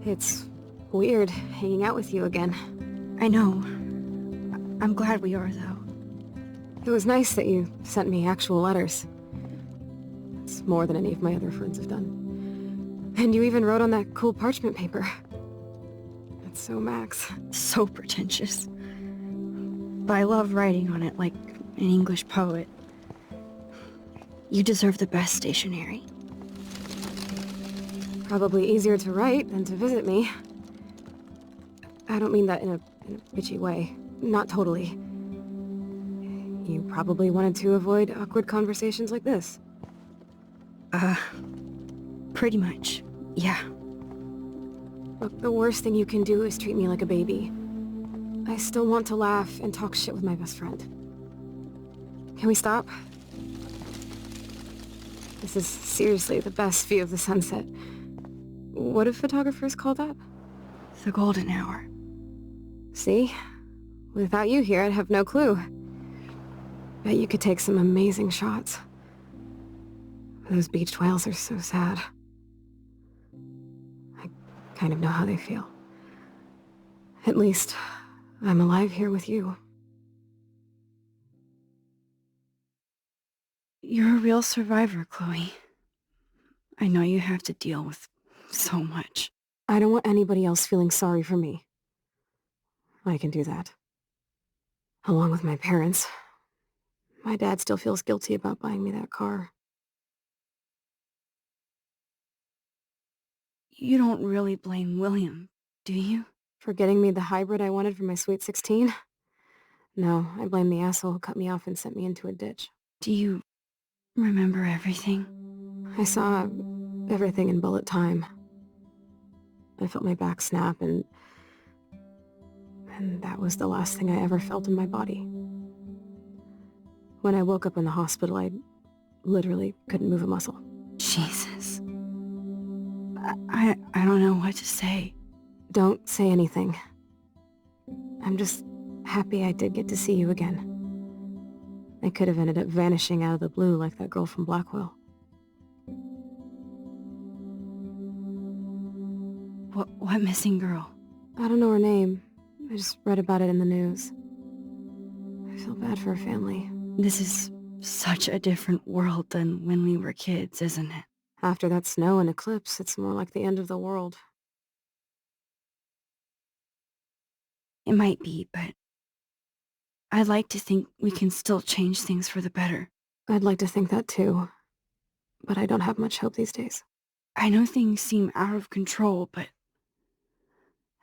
It's weird hanging out with you again. I know. I'm glad we are, though. It was nice that you sent me actual letters. It's more than any of my other friends have done. And you even wrote on that cool parchment paper. That's so Max. So pretentious. But I love writing on it like an English poet. You deserve the best stationery. Probably easier to write than to visit me. I don't mean that in a bitchy way. Not totally. You probably wanted to avoid awkward conversations like this. Pretty much, yeah. Look, the worst thing you can do is treat me like a baby. I still want to laugh and talk shit with my best friend. Can we stop? This is seriously the best view of the sunset. What do photographers call that? The golden hour. See? Without you here, I'd have no clue. Bet you could take some amazing shots. Those beached whales are so sad. I kind of know how they feel. At least, I'm alive here with you. You're a real survivor, Chloe. I know you have to deal with so much. I don't want anybody else feeling sorry for me. I can do that. Along with my parents. My dad still feels guilty about buying me that car. You don't really blame William, do you? For getting me the hybrid I wanted for my Sweet 16? No, I blame the asshole who cut me off and sent me into a ditch. Do you remember everything? I saw everything in bullet time. I felt my back snap and that was the last thing I ever felt in my body. When I woke up in the hospital, I literally couldn't move a muscle. Jesus. I don't know what to say. Don't say anything. I'm just happy I did get to see you again. I could have ended up vanishing out of the blue like that girl from Blackwell. What missing girl? I don't know her name. I just read about it in the news. I feel bad for her family. This is such a different world than when we were kids, isn't it? After that snow and eclipse, it's more like the end of the world. It might be, but I'd like to think we can still change things for the better. I'd like to think that too, but I don't have much hope these days. I know things seem out of control, but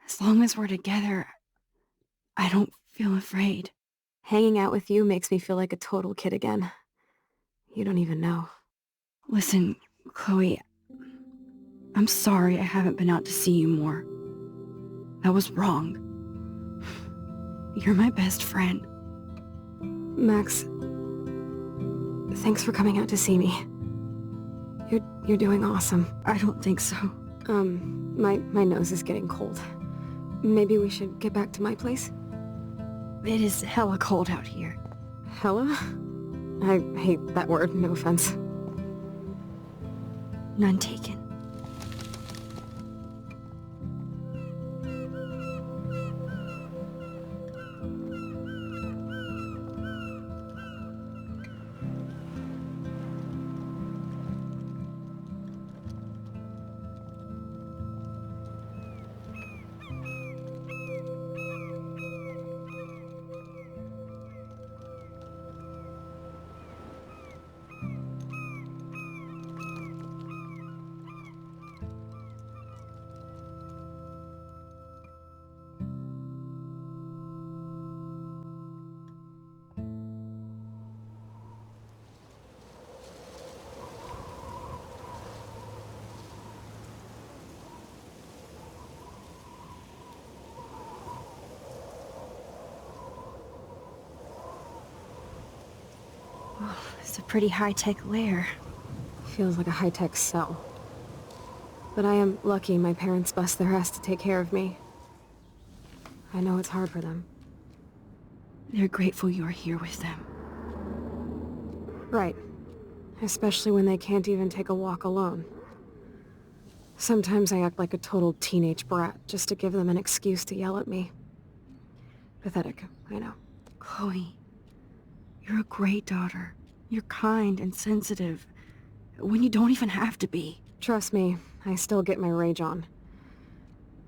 as long as we're together, I don't feel afraid. Hanging out with you makes me feel like a total kid again. You don't even know. Listen, Chloe, I'm sorry I haven't been out to see you more. That was wrong. You're my best friend. Max, thanks for coming out to see me. You're doing awesome. I don't think so. My nose is getting cold. Maybe we should get back to my place? It is hella cold out here. Hella? I hate that word, no offense. None taken. It's a pretty high-tech lair. Feels like a high-tech cell. But I am lucky my parents bust their ass to take care of me. I know it's hard for them. They're grateful you're here with them. Right. Especially when they can't even take a walk alone. Sometimes I act like a total teenage brat just to give them an excuse to yell at me. Pathetic, I know. Chloe, you're a great daughter. You're kind and sensitive, when you don't even have to be. Trust me, I still get my rage on.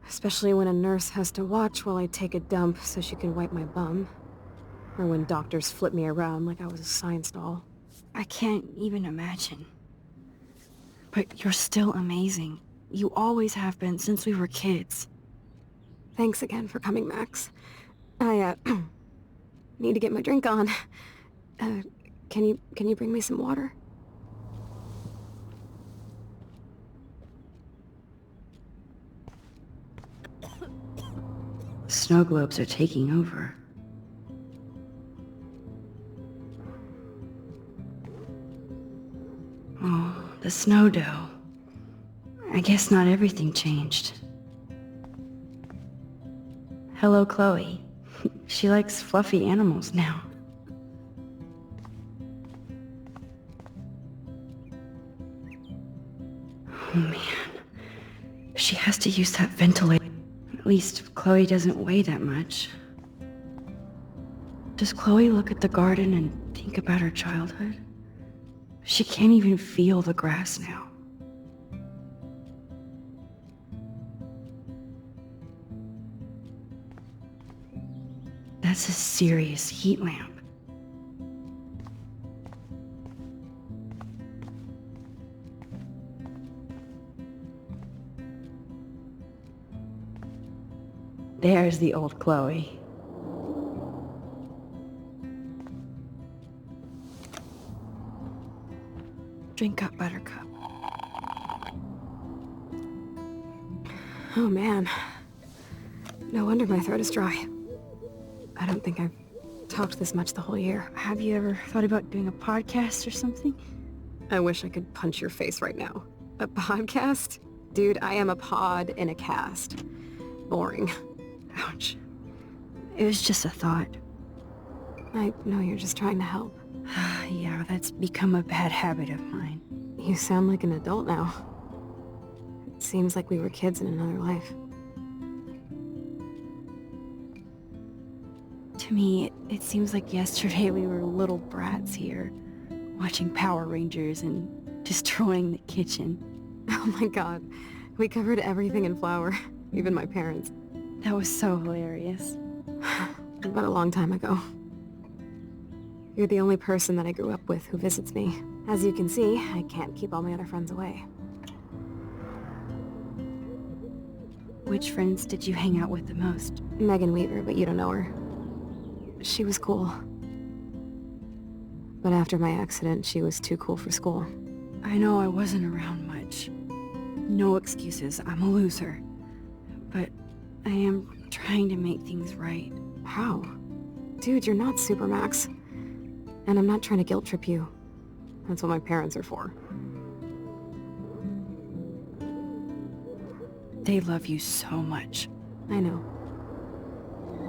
Especially when a nurse has to watch while I take a dump so she can wipe my bum. Or when doctors flip me around like I was a science doll. I can't even imagine. But you're still amazing. You always have been since we were kids. Thanks again for coming, Max. I, need to get my drink on. Can you bring me some water? The snow globes are taking over. Oh, the snow dough. I guess not everything changed. Hello, Chloe. She likes fluffy animals now. Oh man. She has to use that ventilator. At least Chloe doesn't weigh that much. Does Chloe look at the garden and think about her childhood? She can't even feel the grass now. That's a serious heat lamp. There's the old Chloe. Drink up, Buttercup. Oh man. No wonder my throat is dry. I don't think I've talked this much the whole year. Have you ever thought about doing a podcast or something? I wish I could punch your face right now. A podcast? Dude, I am a pod in a cast. Boring. Ouch. It was just a thought. I know you're just trying to help. Yeah, that's become a bad habit of mine. You sound like an adult now. It seems like we were kids in another life. To me, it seems like yesterday we were little brats here, watching Power Rangers and destroying the kitchen. Oh my god. We covered everything in flour. Even my parents. That was so hilarious. But a long time ago. You're the only person that I grew up with who visits me. As you can see, I can't keep all my other friends away. Which friends did you hang out with the most? Megan Weaver, but you don't know her. She was cool. But after my accident, she was too cool for school. I know I wasn't around much. No excuses, I'm a loser. But I am trying to make things right. How? Dude, you're not Supermax. And I'm not trying to guilt trip you. That's what my parents are for. They love you so much. I know.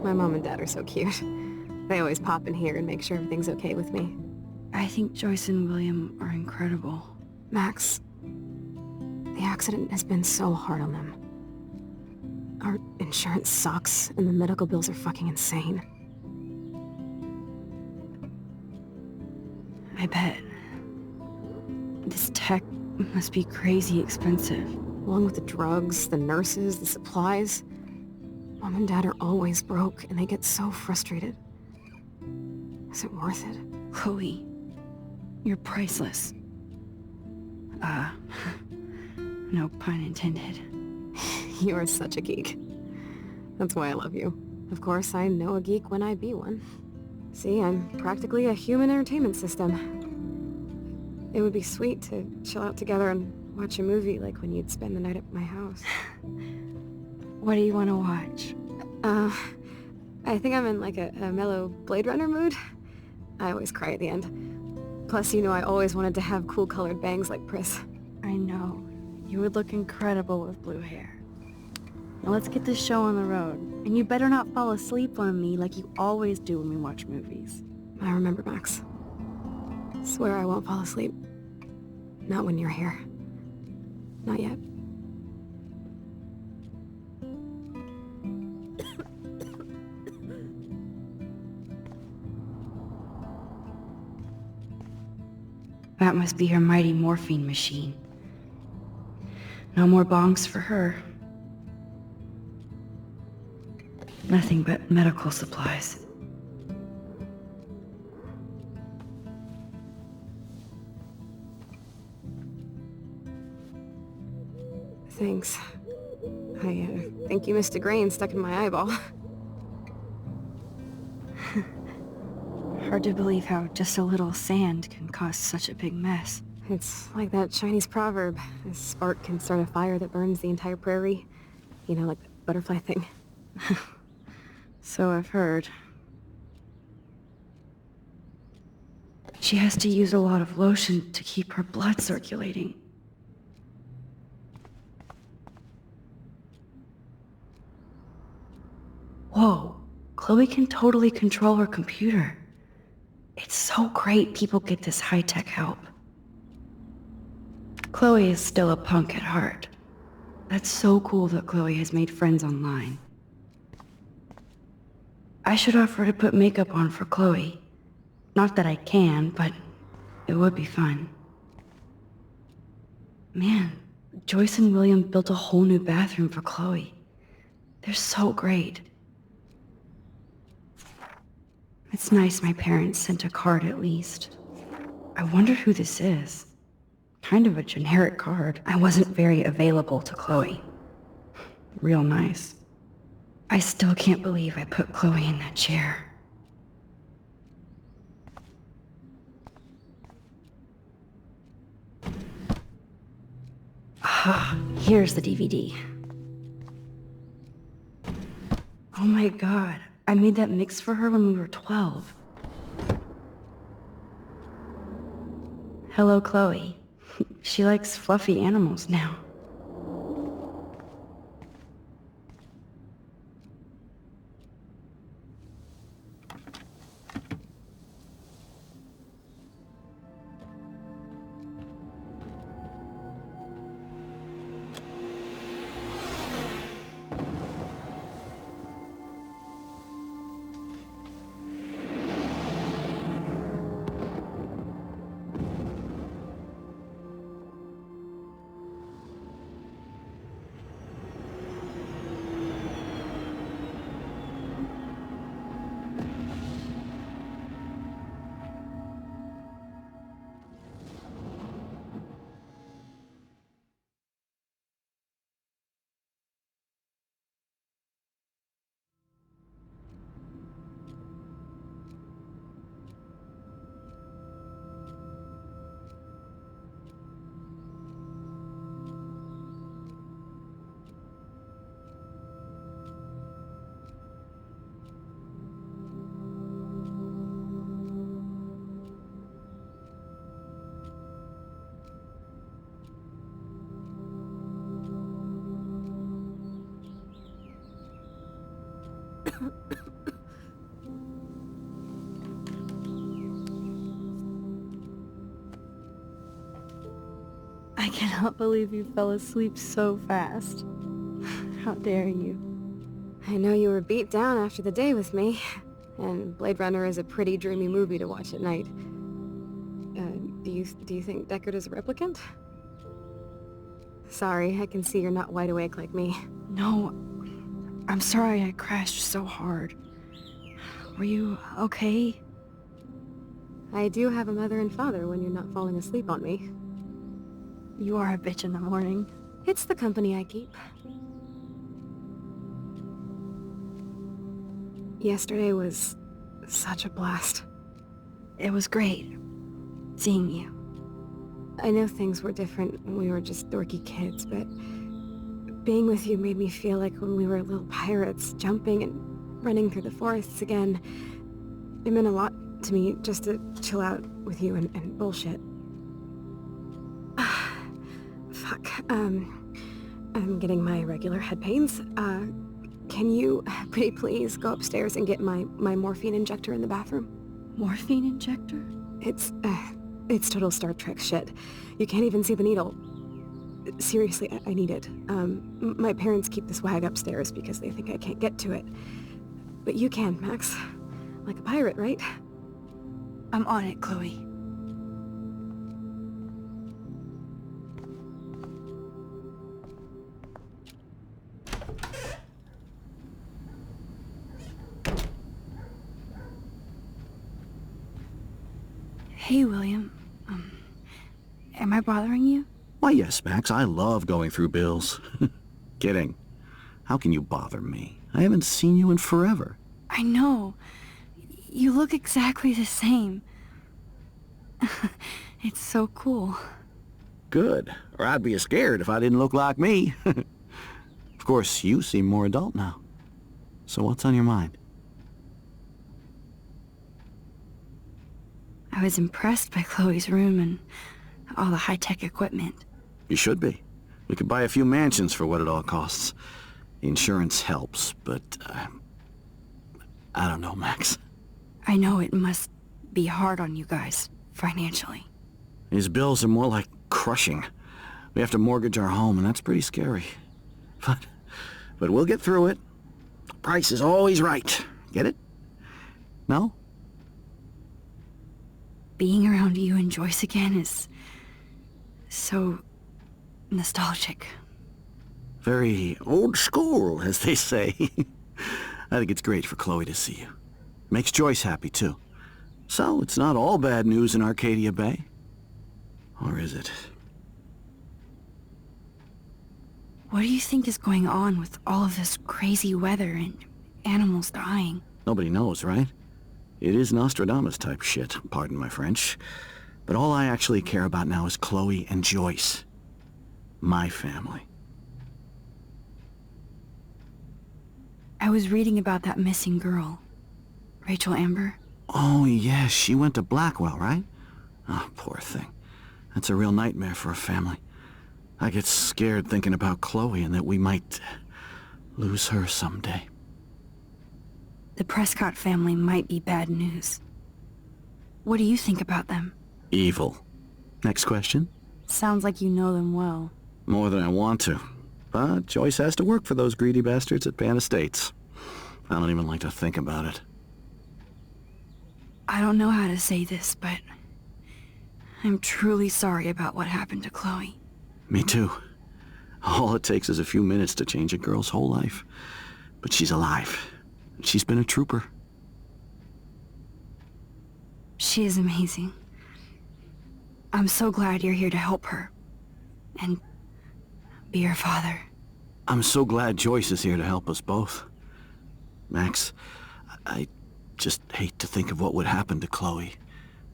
My mom and dad are so cute. They always pop in here and make sure everything's okay with me. I think Joyce and William are incredible. Max, the accident has been so hard on them. Our insurance sucks, and the medical bills are fucking insane. I bet. This tech must be crazy expensive. Along with the drugs, the nurses, the supplies. Mom and Dad are always broke, and they get so frustrated. Is it worth it? Chloe, you're priceless. No pun intended. You are such a geek. That's why I love you. Of course, I know a geek when I be one. See, I'm practically a human entertainment system. It would be sweet to chill out together and watch a movie like when you'd spend the night at my house. What do you want to watch? I think I'm in like a mellow Blade Runner mood. I always cry at the end. Plus, you know I always wanted to have cool colored bangs like Pris. I know. You would look incredible with blue hair. Now let's get this show on the road. And you better not fall asleep on me like you always do when we watch movies. I remember, Max. Swear I won't fall asleep. Not when you're here. Not yet. That must be her mighty morphine machine. No more bongs for her. Nothing but medical supplies. Thanks. I think you missed a grain stuck in my eyeball. Hard to believe how just a little sand can cause such a big mess. It's like that Chinese proverb. A spark can start a fire that burns the entire prairie. You know, like the butterfly thing. So I've heard. She has to use a lot of lotion to keep her blood circulating. Whoa, Chloe can totally control her computer. It's so great people get this high-tech help. Chloe is still a punk at heart. That's so cool that Chloe has made friends online. I should offer to put makeup on for Chloe. Not that I can, but it would be fun. Man, Joyce and William built a whole new bathroom for Chloe. They're so great. It's nice my parents sent a card at least. I wonder who this is. Kind of a generic card. I wasn't very available to Chloe. Real nice. I still can't believe I put Chloe in that chair. Ah, here's the DVD. Oh my god, I made that mix for her when we were 12. Hello, Chloe. She likes fluffy animals now. I cannot believe you fell asleep so fast. How dare you? I know you were beat down after the day with me, and Blade Runner is a pretty dreamy movie to watch at night. Do you think Deckard is a replicant? Sorry, I can see you're not wide awake like me. No, I'm sorry I crashed so hard. Were you okay? I do have a mother and father when you're not falling asleep on me. You are a bitch in the morning. It's the company I keep. Yesterday was such a blast. It was great seeing you. I know things were different when we were just dorky kids, but being with you made me feel like when we were little pirates, jumping and running through the forests again. It meant a lot to me just to chill out with you and bullshit. Fuck. I'm getting my regular head pains. Can you, pretty please, go upstairs and get my morphine injector in the bathroom? Morphine injector? It's total Star Trek shit. You can't even see the needle. Seriously, I need it. My parents keep the swag upstairs because they think I can't get to it. But you can, Max. Like a pirate, right? I'm on it, Chloe. Hey, William. Am I bothering you? Why, yes, Max. I love going through bills. Kidding. How can you bother me? I haven't seen you in forever. I know. You look exactly the same. It's so cool. Good. Or I'd be scared if I didn't look like me. Of course, you seem more adult now. So what's on your mind? I was impressed by Chloe's room and all the high-tech equipment. You should be. We could buy a few mansions for what it all costs. The insurance helps, but... I don't know, Max. I know it must be hard on you guys, financially. These bills are more like crushing. We have to mortgage our home, and that's pretty scary. But we'll get through it. Price is always right. Get it? No? Being around you and Joyce again is so nostalgic. Very old school, as they say. I think it's great for Chloe to see you. Makes Joyce happy, too. So, it's not all bad news in Arcadia Bay. Or is it? What do you think is going on with all of this crazy weather and animals dying? Nobody knows, right? It is Nostradamus-type shit, pardon my French. But all I actually care about now is Chloe and Joyce. My family. I was reading about that missing girl. Rachel Amber. Oh, yeah, she went to Blackwell, right? Oh, poor thing. That's a real nightmare for a family. I get scared thinking about Chloe and that we might lose her someday. The Prescott family might be bad news. What do you think about them? Evil. Next question? Sounds like you know them well. More than I want to. But Joyce has to work for those greedy bastards at Pan Estates. I don't even like to think about it. I don't know how to say this, but I'm truly sorry about what happened to Chloe. Me too. All it takes is a few minutes to change a girl's whole life. But she's alive. She's been a trooper. She is amazing. I'm so glad you're here to help her. And be her father. I'm so glad Joyce is here to help us both. Max, I just hate to think of what would happen to Chloe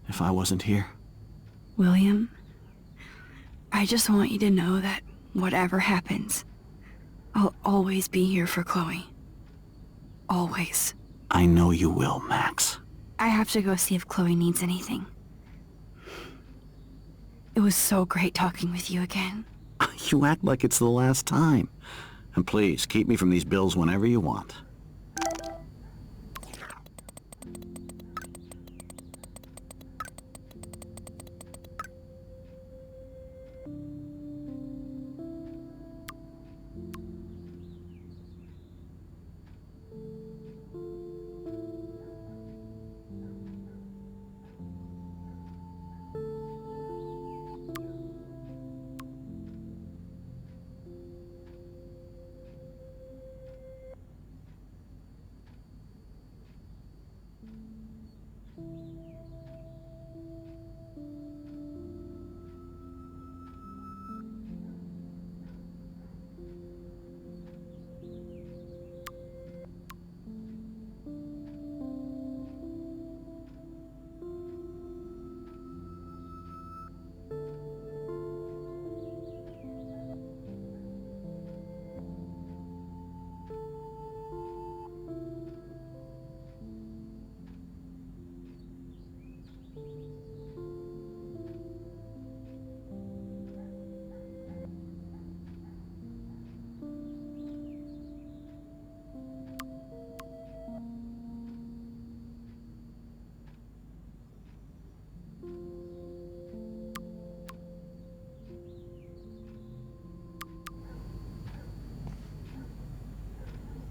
if I wasn't here. William, I just want you to know that whatever happens, I'll always be here for Chloe. Always. I know you will, Max. I have to go see if Chloe needs anything. It was so great talking with you again. You act like it's the last time. And please, keep me from these bills whenever you want.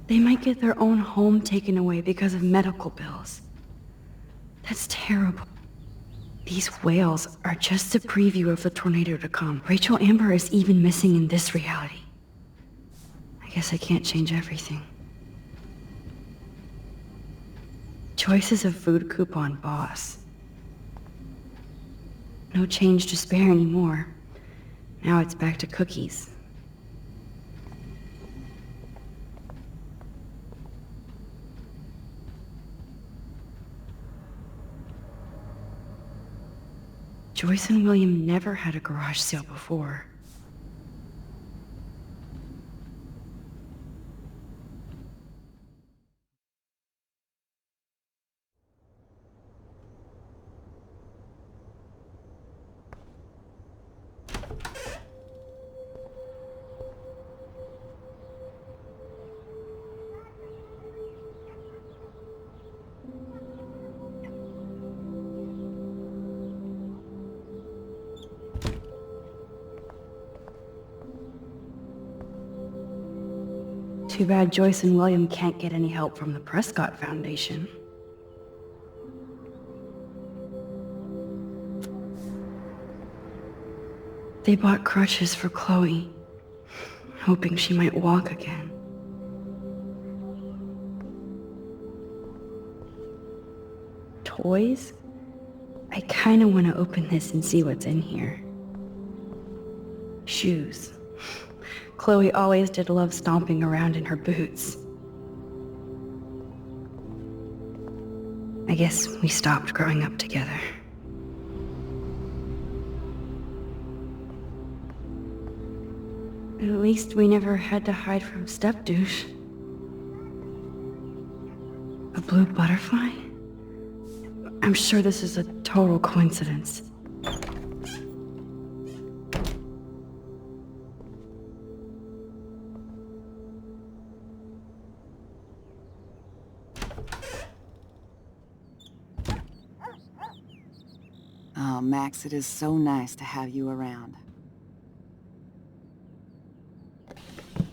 They might get their own home taken away because of medical bills. That's terrible. These whales are just a preview of the tornado to come. Rachel Amber is even missing in this reality. I guess I can't change everything. Joyce is a food coupon boss. No change to spare anymore. Now it's back to cookies. Joyce and William never had a garage sale before. Too bad Joyce and William can't get any help from the Prescott Foundation. They bought crutches for Chloe, hoping she might walk again. Toys? I kinda want to open this and see what's in here. Shoes. Chloe always did love stomping around in her boots. I guess we stopped growing up together. At least we never had to hide from step-douche. A blue butterfly? I'm sure this is a total coincidence. Oh, Max, it is so nice to have you around.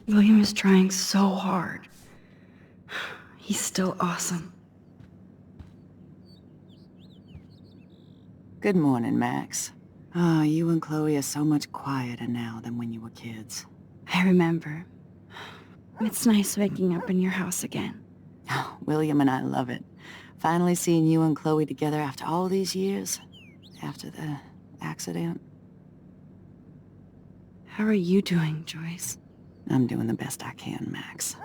William is trying so hard. He's still awesome. Good morning, Max. Oh, you and Chloe are so much quieter now than when you were kids. I remember. It's nice waking up in your house again. Oh, William and I love it. Finally seeing you and Chloe together after all these years. After the accident. How are you doing, Joyce? I'm doing the best I can, Max.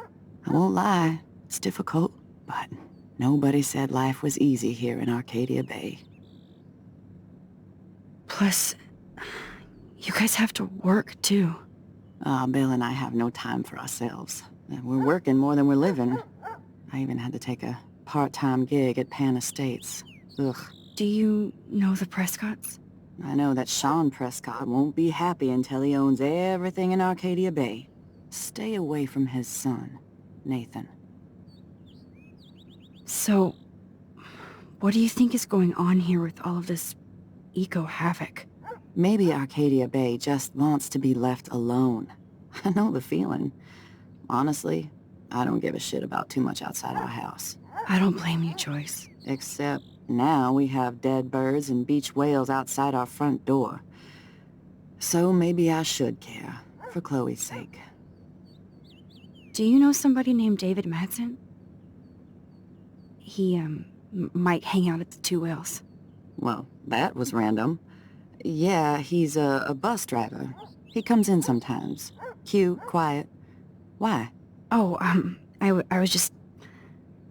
I won't lie, it's difficult, but nobody said life was easy here in Arcadia Bay. Plus, you guys have to work, too. Bill and I have no time for ourselves. We're working more than we're living. I even had to take a part-time gig at Pan Estates. Ugh. Do you know the Prescotts? I know that Sean Prescott won't be happy until he owns everything in Arcadia Bay. Stay away from his son, Nathan. So, what do you think is going on here with all of this eco-havoc? Maybe Arcadia Bay just wants to be left alone. I know the feeling. Honestly, I don't give a shit about too much outside our house. I don't blame you, Joyce. Except now we have dead birds and beach whales outside our front door. So maybe I should care, for Chloe's sake. Do you know somebody named David Madsen? He, might hang out at the Two Whales. Well, that was random. Yeah, he's a bus driver. He comes in sometimes. Cute, quiet. Why? Oh, I was just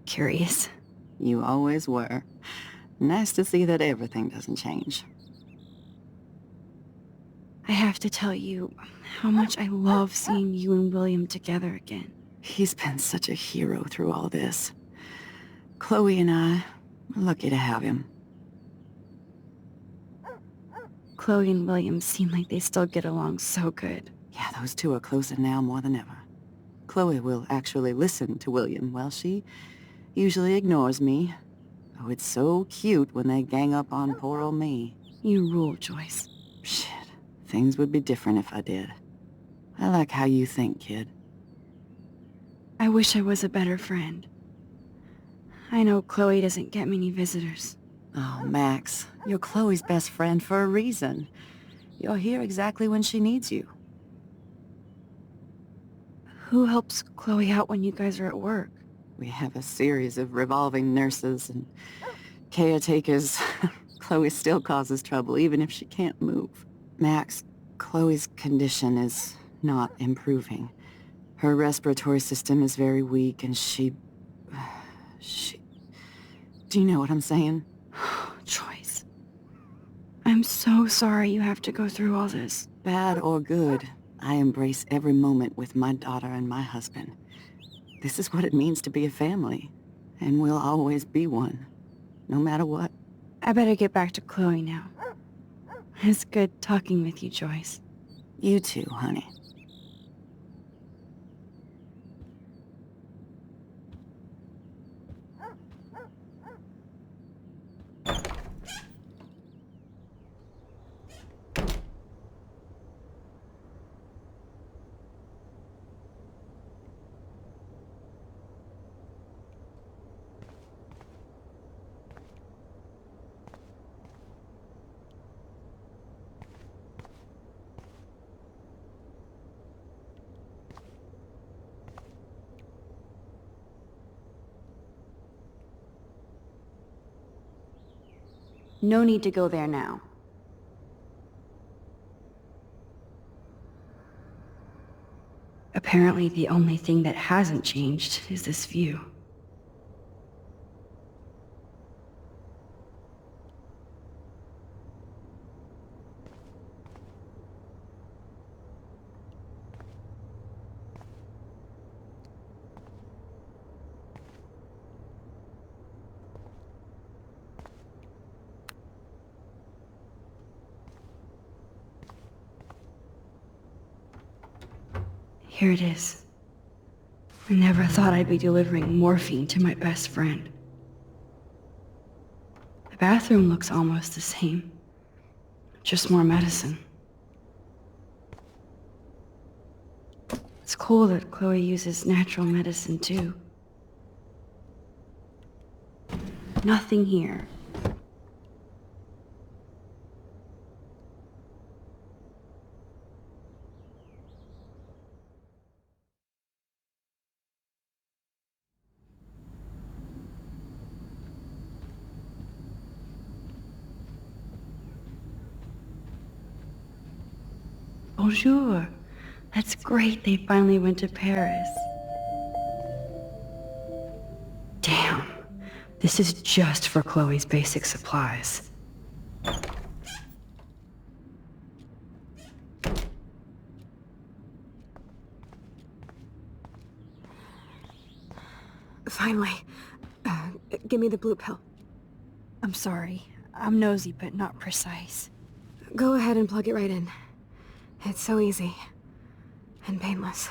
curious. You always were. Nice to see that everything doesn't change. I have to tell you how much I love seeing you and William together again. He's been such a hero through all this. Chloe and I are lucky to have him. Chloe and William seem like they still get along so good. Yeah, those two are closer now more than ever. Chloe will actually listen to William, while she usually ignores me. Oh, it's so cute when they gang up on poor old me. You rule, Joyce. Shit, things would be different if I did. I like how you think, kid. I wish I was a better friend. I know Chloe doesn't get many visitors. Oh, Max, you're Chloe's best friend for a reason. You're here exactly when she needs you. Who helps Chloe out when you guys are at work? We have a series of revolving nurses and caretakers. Chloe still causes trouble, even if she can't move. Max, Chloe's condition is not improving. Her respiratory system is very weak, and she... Do you know what I'm saying? Joyce. I'm so sorry you have to go through all this. Bad or good, I embrace every moment with my daughter and my husband. This is what it means to be a family, and we'll always be one, no matter what. I better get back to Chloe now. It's good talking with you, Joyce. You too, honey. No need to go there now. Apparently, the only thing that hasn't changed is this view. Here it is. I never thought I'd be delivering morphine to my best friend. The bathroom looks almost the same. Just more medicine. It's cool that Chloe uses natural medicine too. Nothing here. Bonjour. That's great they finally went to Paris. Damn. This is just for Chloe's basic supplies. Finally. Give me the blue pill. I'm sorry. I'm nosy, but not precise. Go ahead and plug it right in. It's so easy. And painless.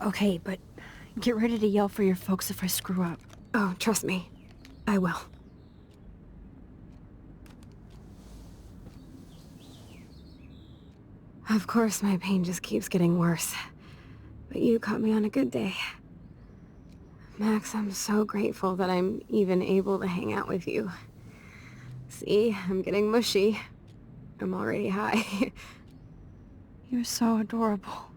Okay, but get ready to yell for your folks if I screw up. Oh, trust me. I will. Of course, my pain just keeps getting worse. But you caught me on a good day. Max, I'm so grateful that I'm even able to hang out with you. See, I'm getting mushy. I'm already high. You're so adorable.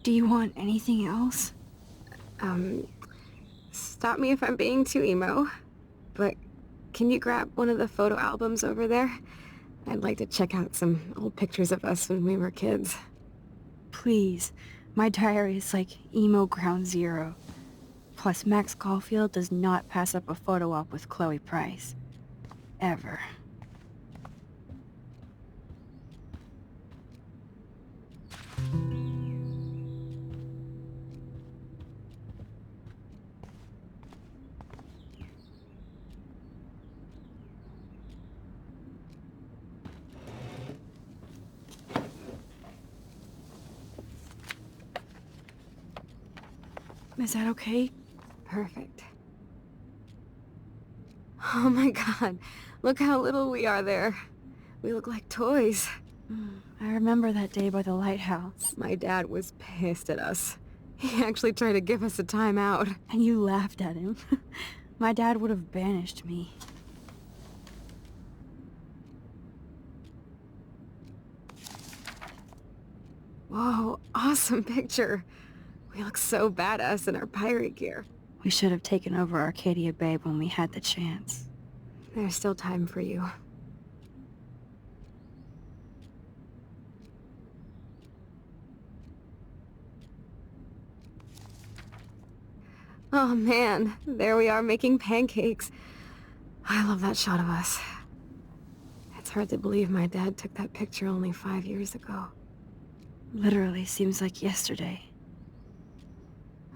Do you want anything else? Stop me if I'm being too emo, but can you grab one of the photo albums over there? I'd like to check out some old pictures of us when we were kids. Please. My diary is like emo ground zero. Plus, Max Caulfield does not pass up a photo op with Chloe Price. Ever. Is that okay? Perfect. Oh my god, look how little we are there. We look like toys. I remember that day by the lighthouse. My dad was pissed at us. He actually tried to give us a timeout. And you laughed at him. My dad would have banished me. Whoa, awesome picture. We look so badass in our pirate gear. We should have taken over Arcadia Bay when we had the chance. There's still time for you. Oh man, there we are making pancakes. I love that shot of us. It's hard to believe my dad took that picture only 5 years ago. Literally seems like yesterday.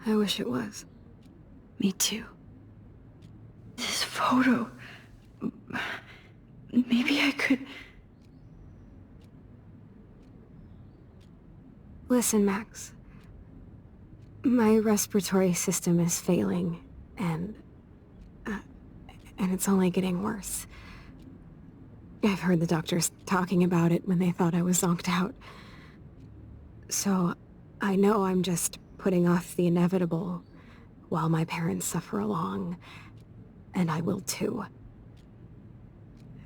I wish it was. Me too. This photo... Maybe I could... Listen, Max. My respiratory system is failing, and it's only getting worse. I've heard the doctors talking about it when they thought I was zonked out. So, I know I'm just putting off the inevitable while my parents suffer along, and I will too.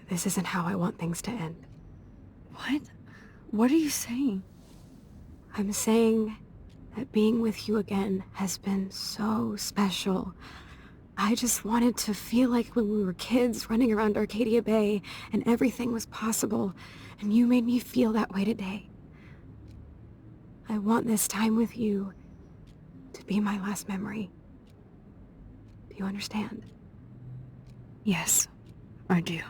This isn't how I want things to end. What? What are you saying? I'm saying that being with you again has been so special. I just wanted to feel like when we were kids running around Arcadia Bay and everything was possible, and you made me feel that way today. I want this time with you to be my last memory. Do you understand? Yes, I do.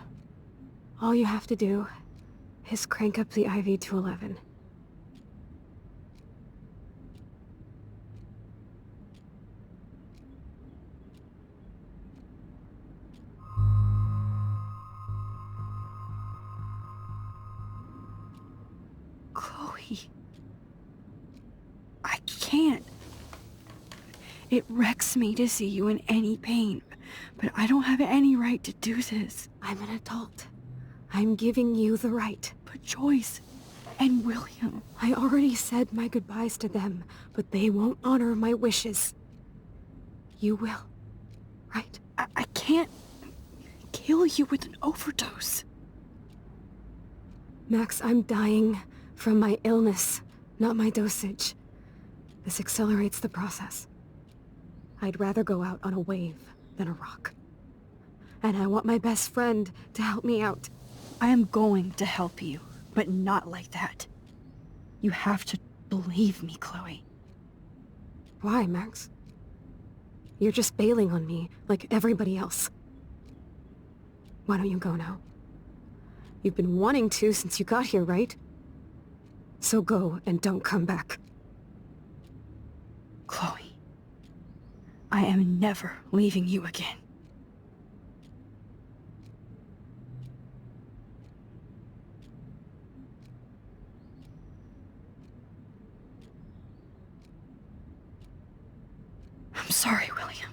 All you have to do is crank up the IV to 11. Chloe. I can't. It wrecks me to see you in any pain, but I don't have any right to do this. I'm an adult. I'm giving you the right. But Joyce and William... I already said my goodbyes to them, but they won't honor my wishes. You will, right? I can't kill you with an overdose. Max, I'm dying from my illness, not my dosage. This accelerates the process. I'd rather go out on a wave than a rock. And I want my best friend to help me out. I am going to help you, but not like that. You have to believe me, Chloe. Why, Max? You're just bailing on me like everybody else. Why don't you go now? You've been wanting to since you got here, right? So go and don't come back. Chloe, I am never leaving you again. I'm sorry, William.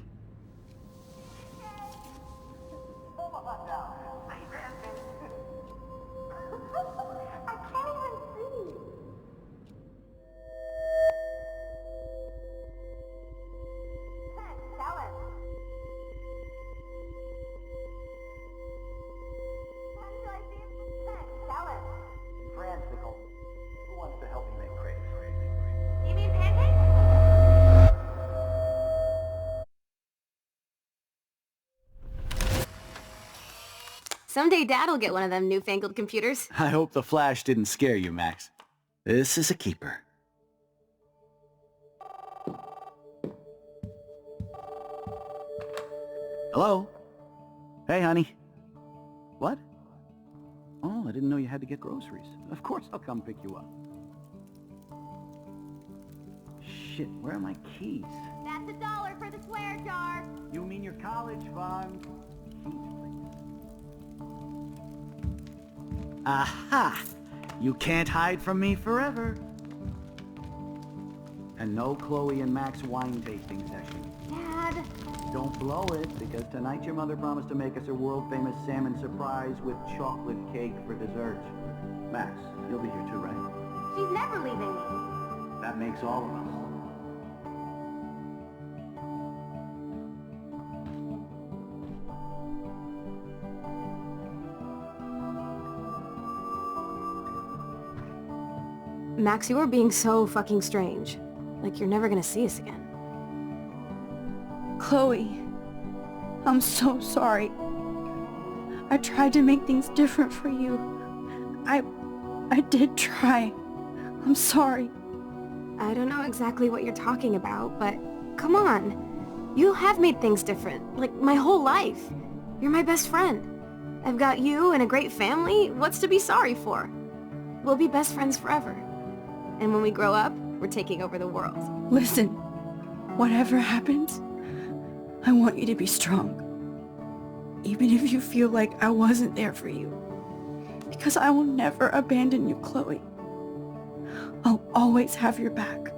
Who wants to help me make crazy? You mean pancakes? Someday Dad'll get one of them newfangled computers. I hope the flash didn't scare you, Max. This is a keeper. Hello? Hey, honey. What? Oh, I didn't know you had to get groceries. Of course I'll come pick you up. Shit, where are my keys? That's $1 for the swear jar. You mean your college fund? Keys, please. Aha! You can't hide from me forever. And no Chloe and Max wine tasting session. Dad. Don't blow it, because tonight your mother promised to make us a world-famous salmon surprise with chocolate cake for dessert. Max, you'll be here too, right? She's never leaving me. That makes all of us. Max, you are being so fucking strange. Like you're never gonna see us again. Chloe, I'm so sorry. I tried to make things different for you. I did try. I'm sorry. I don't know exactly what you're talking about, but come on. You have made things different, like my whole life. You're my best friend. I've got you and a great family. What's to be sorry for? We'll be best friends forever. And when we grow up, we're taking over the world. Listen, whatever happens, I want you to be strong. Even if you feel like I wasn't there for you. Because I will never abandon you, Chloe. I'll always have your back.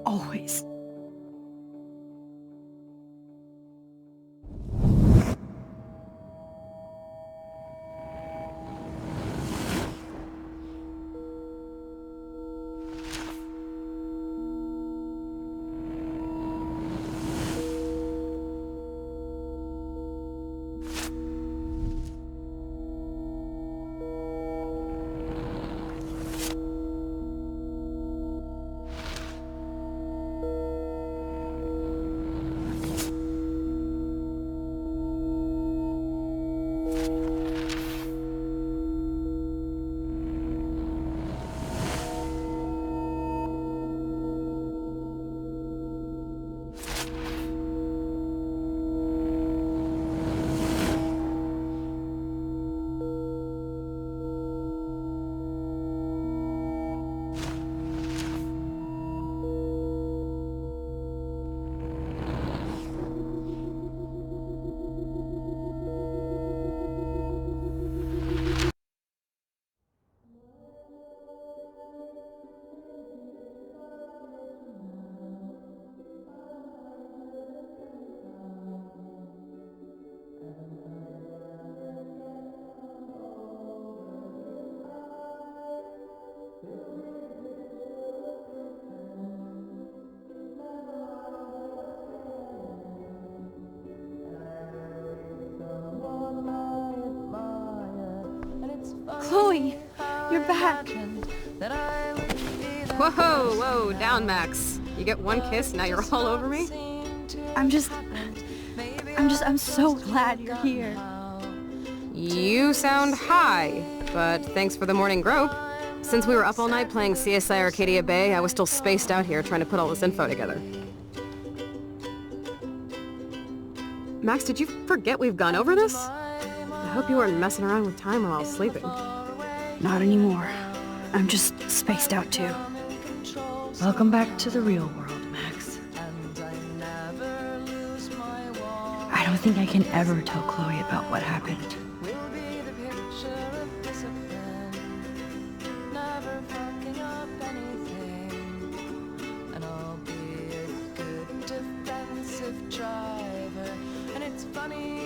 Always. Chloe, you're back. Whoa, whoa, down, Max. You get one kiss, now you're all over me? I'm so glad you're here. You sound high, but thanks for the morning grope. Since we were up all night playing CSI Arcadia Bay, I was still spaced out here trying to put all this info together. Max, did you forget we've gone over this? I hope you weren't messing around with time while I was sleeping. Not anymore. I'm just spaced out too. Welcome back to the real world, Max. I don't think I can ever tell Chloe about what happened. Funny